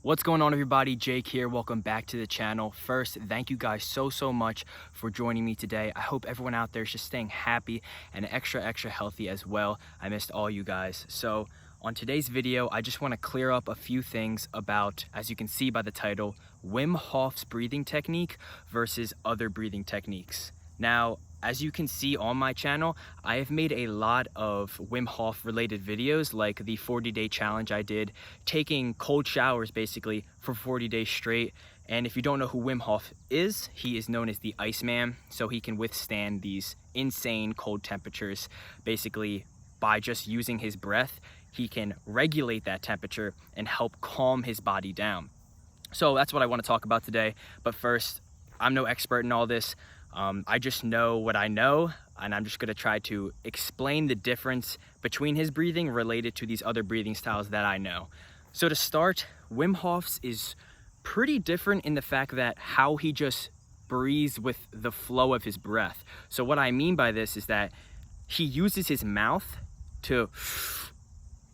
What's going on, everybody? Jake here. Welcome back to the channel. First, thank you guys so much for joining me today. I hope everyone out there is just staying happy and extra healthy as well. I missed all you guys. So on today's video, I just want to clear up a few things about, as you can see by the title, Wim Hof's breathing technique versus other breathing techniques. Now, as you can see on my channel, I have made a lot of Wim Hof related videos, like the 40-day challenge I did, taking cold showers basically for 40 days straight. And if you don't know who Wim Hof is, he is known as the Iceman. So he can withstand these insane cold temperatures. Basically, by just using his breath, he can regulate that temperature and help calm his body down. So that's what I want to talk about today. But first, I'm no expert in all this. I just know what I know, and I'm just going to try to explain the difference between his breathing related to these other breathing styles that I know. So to start, Wim Hof's is pretty different in the fact that how he just breathes with the flow of his breath. So what I mean by this is that he uses his mouth to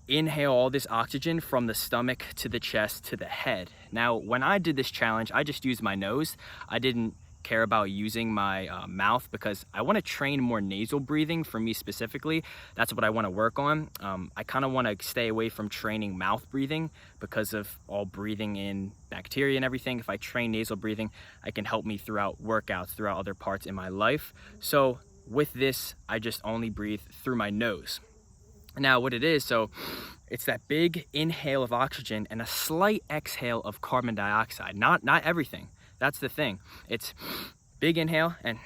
inhale all this oxygen from the stomach to the chest to the head. Now, when I did this challenge, I just used my nose. I didn't care about using my mouth because I want to train more nasal breathing for me specifically. That's what I want to work on. I kind of want to stay away from training mouth breathing because of all breathing in bacteria and everything. If I train nasal breathing, it can help me throughout workouts, throughout other parts in my life. So with this, I just only breathe through my nose. Now what it is, so it's that big inhale of oxygen and a slight exhale of carbon dioxide. Not everything. That's the thing. It's big inhale and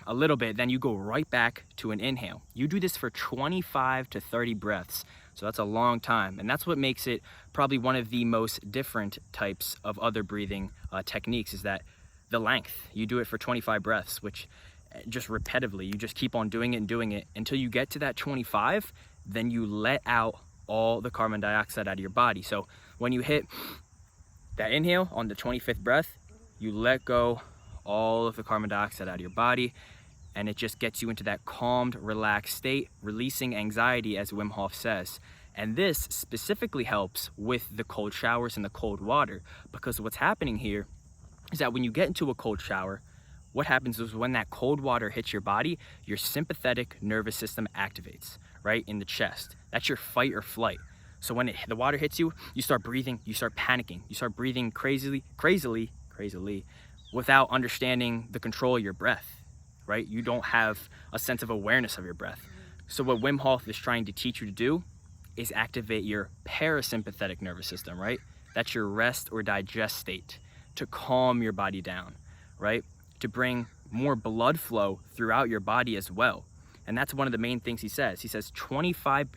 a little bit, then you go right back to an inhale. You do this for 25 to 30 breaths. So that's a long time. And that's what makes it probably one of the most different types of other breathing techniques, is that the length. You do it for 25 breaths, which just repetitively, you just keep on doing it and doing it until you get to that 25, then you let out all the carbon dioxide out of your body. So when you hit that inhale on the 25th breath, you let go all of the carbon dioxide out of your body, and it just gets you into that calmed, relaxed state, releasing anxiety, as Wim Hof says. And this specifically helps with the cold showers and the cold water, because what's happening here is that when you get into a cold shower, what happens is when that cold water hits your body, your sympathetic nervous system activates, right, in the chest. That's your fight or flight. So when the water hits you, you start breathing, you start panicking, you start breathing crazily, without understanding the control of your breath, right? You don't have a sense of awareness of your breath. So what Wim Hof is trying to teach you to do is activate your parasympathetic nervous system, right? That's your rest or digest state, to calm your body down, right? To bring more blood flow throughout your body as well. And that's one of the main things he says. He says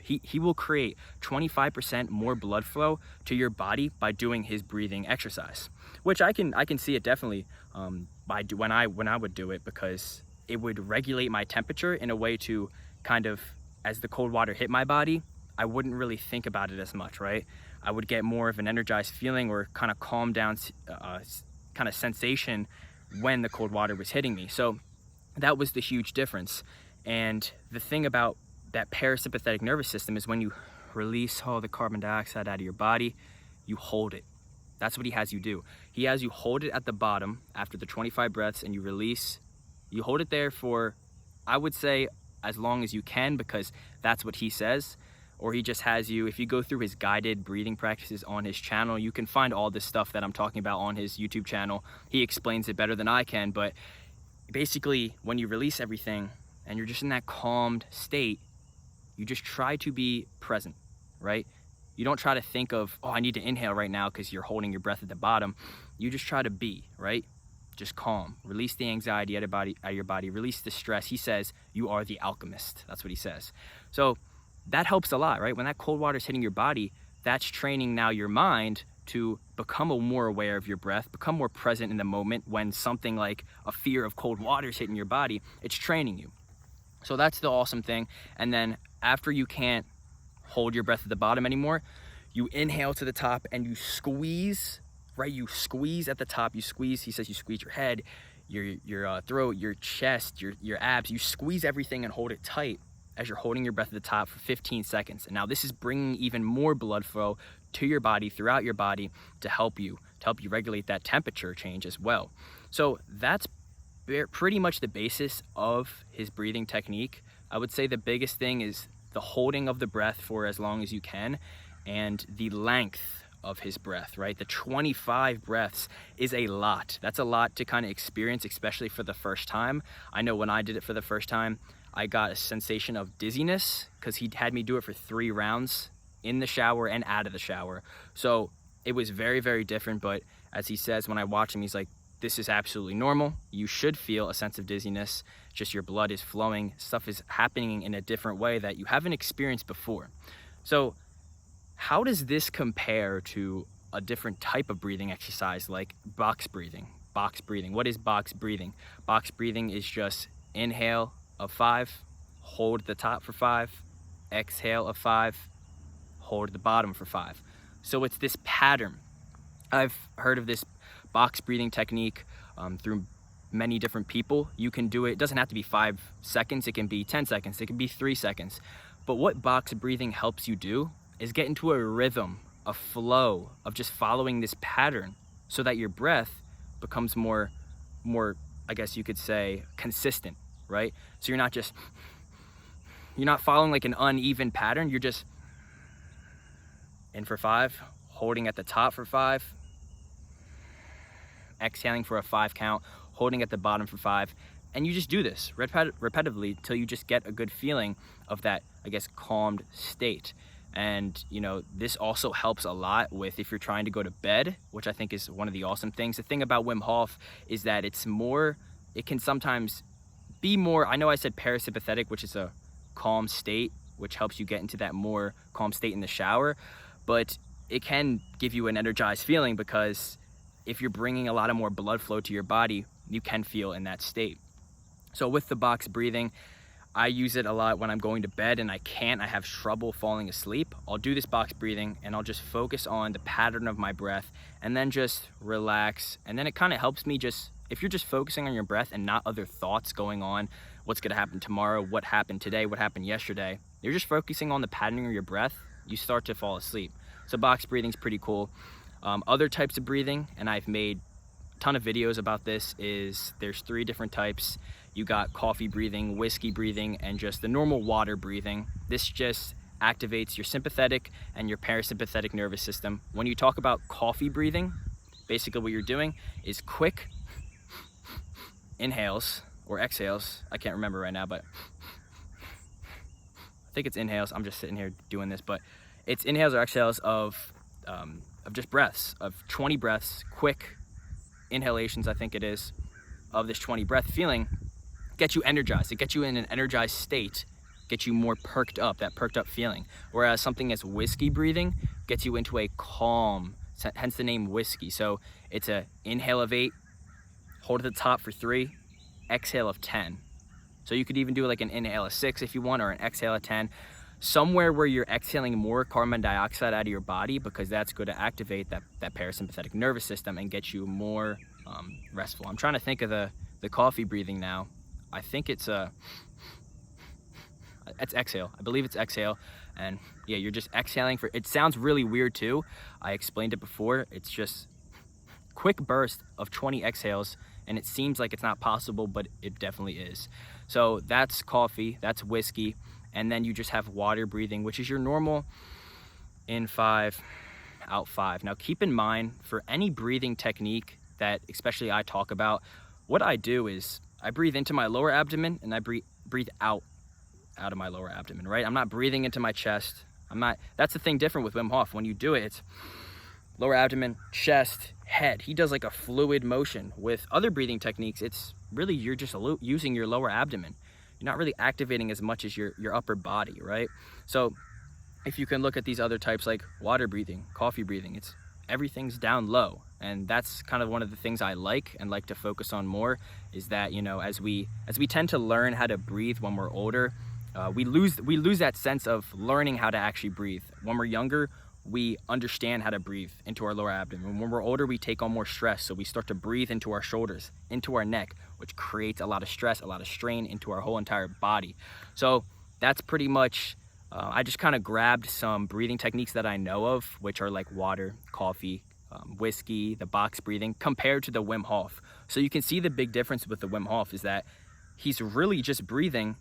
he will create 25% more blood flow to your body by doing his breathing exercise, which I can see it definitely when I would do it, because it would regulate my temperature in a way to kind of, as the cold water hit my body, I wouldn't really think about it as much, right? I would get more of an energized feeling or kind of calm down kind of sensation when the cold water was hitting me. So that was the huge difference. And the thing about that parasympathetic nervous system is when you release all the carbon dioxide out of your body, you hold it. That's what he has you do. He has you hold it at the bottom after the 25 breaths, and you release. You hold it there for, I would say, as long as you can, because that's what he says. Or he just has you, if you go through his guided breathing practices on his channel, you can find all this stuff that I'm talking about on his YouTube channel. He explains it better than I can, but basically when you release everything and you're just in that calmed state, you just try to be present, right? You don't try to think of, oh, I need to inhale right now because you're holding your breath at the bottom. You just try to be, right? Just calm. Release the anxiety out of your body. Release the stress. He says, you are the alchemist. That's what he says. So that helps a lot, right? When that cold water is hitting your body, that's training now your mind to become more aware of your breath, become more present in the moment. When something like a fear of cold water is hitting your body, it's training you. So that's the awesome thing. And then after you can't hold your breath at the bottom anymore, you inhale to the top and you squeeze, right? You squeeze at the top. You squeeze, he says, you squeeze your head, your throat, your chest, your abs. You squeeze everything and hold it tight as you're holding your breath at the top for 15 seconds. And now this is bringing even more blood flow to your body, throughout your body, to help you regulate that temperature change as well. So that's pretty much the basis of his breathing technique. I would say the biggest thing is the holding of the breath for as long as you can, and the length of his breath, right? The 25 breaths is a lot. That's a lot to kind of experience, especially for the first time. I know when I did it for the first time, I got a sensation of dizziness because he had me do it for 3 rounds in the shower and out of the shower. So it was very, very different. But as he says, when I watch him, he's like, this is absolutely normal. You should feel a sense of dizziness. Just your blood is flowing. Stuff is happening in a different way that you haven't experienced before. So how does this compare to a different type of breathing exercise like box breathing? Box breathing. What is box breathing? Box breathing is just inhale of 5, hold the top for 5, exhale of 5, hold the bottom for 5. So it's this pattern. I've heard of this box breathing technique through many different people. You can do it. It doesn't have to be 5 seconds. It can be 10 seconds. It can be 3 seconds. But what box breathing helps you do is get into a rhythm, a flow of just following this pattern so that your breath becomes more, I guess you could say, consistent, right? So you're not following like an uneven pattern. You're just in for 5, holding at the top for 5, exhaling for a 5 count, holding at the bottom for 5. And you just do this repetitively till you just get a good feeling of that, I guess, calmed state. And, you know, this also helps a lot with if you're trying to go to bed, which I think is one of the awesome things. The thing about Wim Hof is that it can sometimes be more, I know I said parasympathetic, which is a calm state, which helps you get into that more calm state in the shower, but it can give you an energized feeling because if you're bringing a lot of more blood flow to your body, you can feel in that state. So with the box breathing, I use it a lot when I'm going to bed and I have trouble falling asleep. I'll do this box breathing and I'll just focus on the pattern of my breath and then just relax. And then it kind of helps me if you're just focusing on your breath and not other thoughts going on, what's gonna happen tomorrow, what happened today, what happened yesterday, you're just focusing on the pattern of your breath, you start to fall asleep. So box breathing is pretty cool. Other types of breathing, and I've made a ton of videos about this, there's 3 different types. You got coffee breathing, whiskey breathing, and just the normal water breathing. This just activates your sympathetic and your parasympathetic nervous system. When you talk about coffee breathing, basically what you're doing is quick inhales or exhales. I can't remember right now, but I think it's inhales. I'm just sitting here doing this, but it's inhales or exhales of just breaths, of 20 breaths, quick inhalations, I think it is, of this 20 breath feeling. Get you energized. It gets you in an energized state, gets you more perked up, that perked up feeling. Whereas something as whiskey breathing gets you into a calm, hence the name whiskey. So it's a inhale of 8, hold at the top for 3, exhale of 10. So you could even do like an inhale of 6 if you want, or an exhale of 10. Somewhere where you're exhaling more carbon dioxide out of your body, because that's going to activate that parasympathetic nervous system and get you more restful. I'm trying to think of the coffee breathing now. I think it's exhale. I believe it's exhale. And yeah, you're just exhaling it sounds really weird too. I explained it before. It's just quick burst of 20 exhales, and it seems like it's not possible, but it definitely is. So that's coffee, that's whiskey. And then you just have water breathing, which is your normal in 5, out 5. Now keep in mind, for any breathing technique that especially I talk about, what I do is I breathe into my lower abdomen and I breathe out of my lower abdomen, right? I'm not breathing into my chest. That's the thing different with Wim Hof. When you do it, it's lower abdomen, chest, head. He does like a fluid motion. With other breathing techniques, it's really, you're just using your lower abdomen. You're not really activating as much as your upper body, right? So if you can look at these other types like water breathing, coffee breathing, everything's down low. And that's kind of one of the things I like to focus on more, is that, you know, as we tend to learn how to breathe when we're older, we lose that sense of learning how to actually breathe. When we're younger, we understand how to breathe into our lower abdomen. When we're older, we take on more stress, so we start to breathe into our shoulders, into our neck, which creates a lot of stress, a lot of strain into our whole entire body. So that's pretty much I just kind of grabbed some breathing techniques that I know of, which are like water, coffee, whiskey, the box breathing, compared to the Wim Hof. So you can see the big difference with the Wim Hof is that he's really just breathing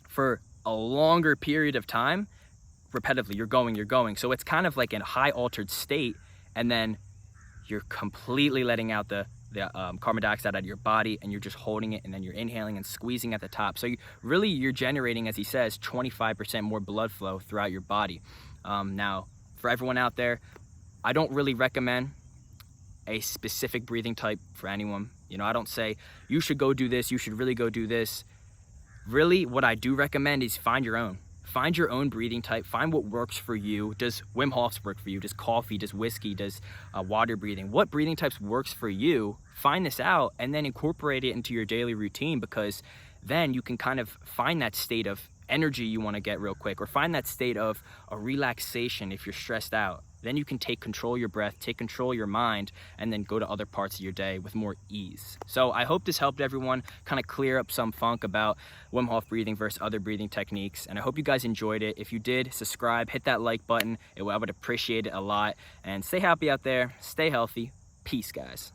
for a longer period of time, repetitively. You're going. So it's kind of like in a high altered state, and then you're completely letting out the carbon dioxide out of your body, and you're just holding it, and then you're inhaling and squeezing at the top. So you're generating, as he says, 25% more blood flow throughout your body. Now, for everyone out there, I don't really recommend a specific breathing type for anyone. You know, I don't say you should go do this, you should really go do this. Really, what I do recommend is find your own. Find your own breathing type. Find what works for you. Does Wim Hof's work for you? Does coffee? Does whiskey? Does water breathing? What breathing types works for you? Find this out and then incorporate it into your daily routine, because then you can kind of find that state of energy you want to get real quick, or find that state of a relaxation if you're stressed out. Then you can take control of your breath, take control of your mind, and then go to other parts of your day with more ease. So I hope this helped everyone kind of clear up some funk about Wim Hof breathing versus other breathing techniques. And I hope you guys enjoyed it. If you did, subscribe, hit that like button. I would appreciate it a lot. And stay happy out there, stay healthy. Peace, guys.